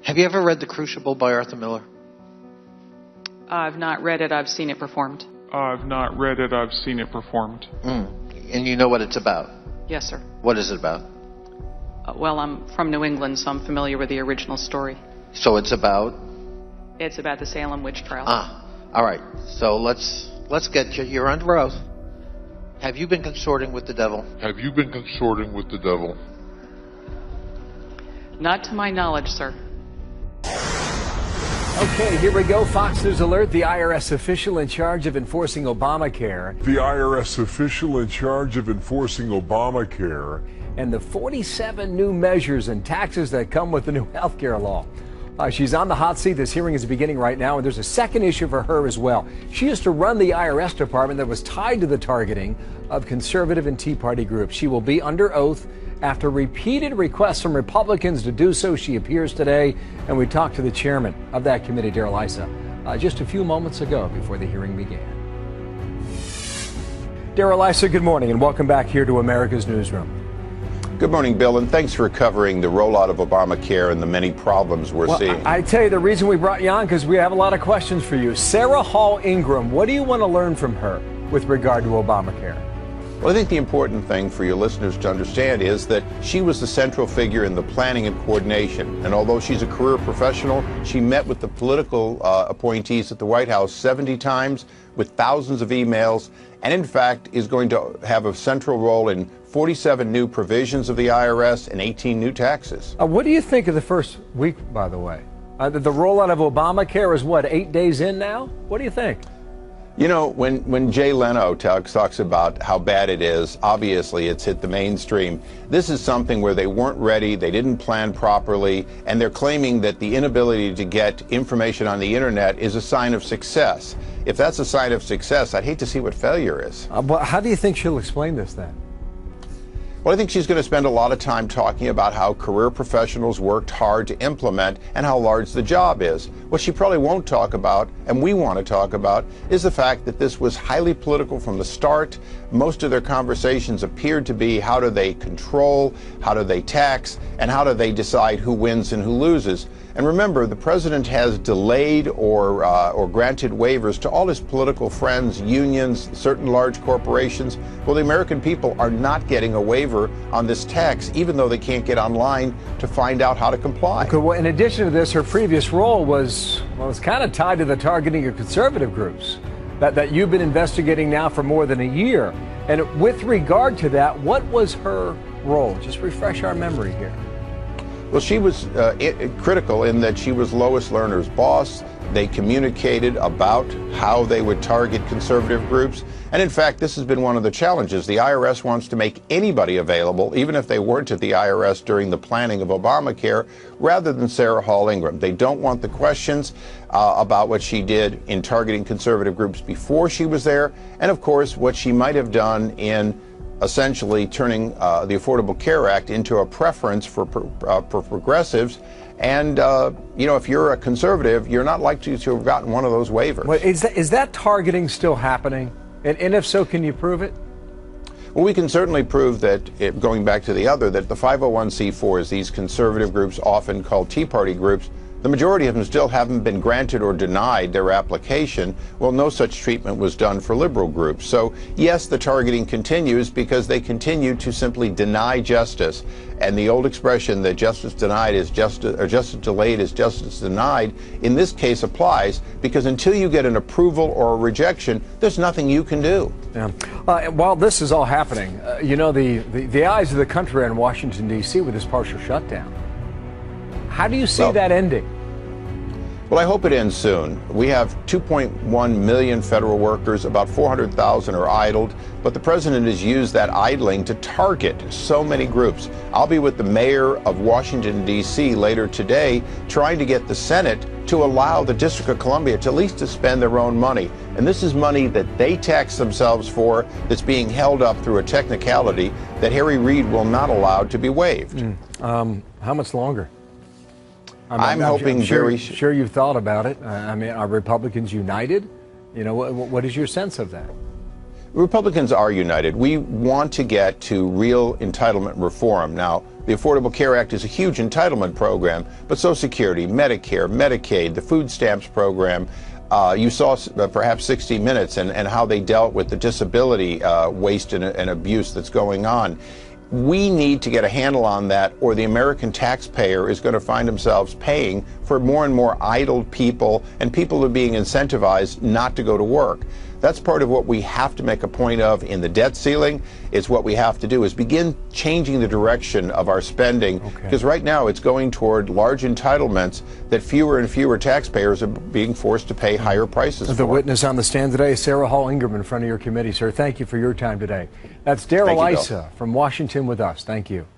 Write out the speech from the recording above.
Have you ever read The Crucible by Arthur Miller? I've not read it. I've seen it performed. I've not read it. I've seen it performed. And you know what it's about? Yes, sir. What is it about? Well, I'm from New England, so I'm familiar with the original story. So it's about? It's about the Salem witch trial. All right. So let's get you. You're under oath. Have you been consorting with the devil? Have you been consorting with the devil? Not to my knowledge, sir. Okay, here we go. Fox News alert. The IRS official in charge of enforcing Obamacare. The IRS official in charge of enforcing Obamacare. And the 47 new measures and taxes that come with the new health care law. She's on the hot seat. This hearing is beginning right now, and there's a second issue for her as well. She used to run the IRS department that was tied to the targeting of conservative and Tea Party groups. She will be under oath. After repeated requests from Republicans to do so, she appears today, and we talked to the chairman of that committee, Darrell Issa, just a few moments ago before the hearing began. Darrell Issa, good morning, and welcome back here to America's Newsroom. Good morning, Bill, and thanks for covering the rollout of Obamacare and the many problems we're seeing. I tell you, the reason we brought you on, because we have a lot of questions for you. Sarah Hall Ingram, what do you want to learn from her with regard to Obamacare? Well, I think the important thing for your listeners to understand is that she was the central figure in the planning and coordination. And although she's a career professional, she met with the political appointees at the White House 70 times with thousands of emails, and in fact is going to have a central role in 47 new provisions of the IRS and 18 new taxes. What do you think of the first week, by the way? The rollout of Obamacare is what, 8 days in now? What do you think? You know, when Jay Leno talks about how bad it is, obviously it's hit the mainstream. This is something where they weren't ready, they didn't plan properly, and they're claiming that the inability to get information on the internet is a sign of success. If that's a sign of success, I'd hate to see what failure is. But how do you think she'll explain this then? Well, I think she's going to spend a lot of time talking about how career professionals worked hard to implement and how large the job is. What she probably won't talk about, and we want to talk about, is the fact that this was highly political from the start. Most of their conversations appeared to be how do they control, how do they tax, and how do they decide who wins and who loses. And remember, the president has delayed or granted waivers to all his political friends, unions, certain large corporations. Well, the American people are not getting a waiver on this tax, even though they can't get online to find out how to comply. Okay, well, in addition to this, her previous role was kind of tied to the targeting of conservative groups that you've been investigating now for more than a year. And with regard to that, what was her role? Just refresh our memory here. Well, she was critical in that she was Lois Lerner's boss. They communicated about how they would target conservative groups. And in fact, this has been one of the challenges. The IRS wants to make anybody available, even if they weren't at the IRS during the planning of Obamacare, rather than Sarah Hall Ingram. They don't want the questions about what she did in targeting conservative groups before she was there, and of course, what she might have done in essentially turning the Affordable Care Act into a preference for progressives. And, you know, if you're a conservative, you're not likely to have gotten one of those waivers. Wait, is that targeting still happening? And if so, can you prove it? Well, we can certainly prove that, going back to the other, that the 501c4s, these conservative groups often called Tea Party groups, the majority of them still haven't been granted or denied their application. Well, no such treatment was done for liberal groups. So, yes, the targeting continues because they continue to simply deny justice. And the old expression that justice denied is justice, or justice delayed is justice denied, in this case applies, because until you get an approval or a rejection, there's nothing you can do. Yeah. While this is all happening, you know, the eyes of the country are in Washington, D.C. with this partial shutdown. How do you see that ending? Well, I hope it ends soon. We have 2.1 million federal workers, about 400,000 are idled, but the president has used that idling to target so many groups. I'll be with the mayor of Washington, D.C. later today, trying to get the Senate to allow the District of Columbia to at least to spend their own money. And this is money that they tax themselves for that's being held up through a technicality that Harry Reid will not allow to be waived. How much longer? I'm hoping sure you've thought about it. I mean, are Republicans united? You know, what is your sense of that? Republicans are united. We want to get to real entitlement reform. Now, the Affordable Care Act is a huge entitlement program, but Social Security, Medicare, Medicaid, the food stamps program, you saw perhaps 60 Minutes and how they dealt with the disability waste and abuse that's going on. We need to get a handle on that, or the American taxpayer is going to find themselves paying for more and more idle people, and people are being incentivized not to go to work. That's part of what we have to make a point of in the debt ceiling. It's what we have to do is begin changing the direction of our spending, because right now it's going toward large entitlements that fewer and fewer taxpayers are being forced to pay higher prices for. The witness on the stand today is Sarah Hall Ingram in front of your committee. Sir, thank you for your time today. That's Daryl Issa from Washington with us. Thank you.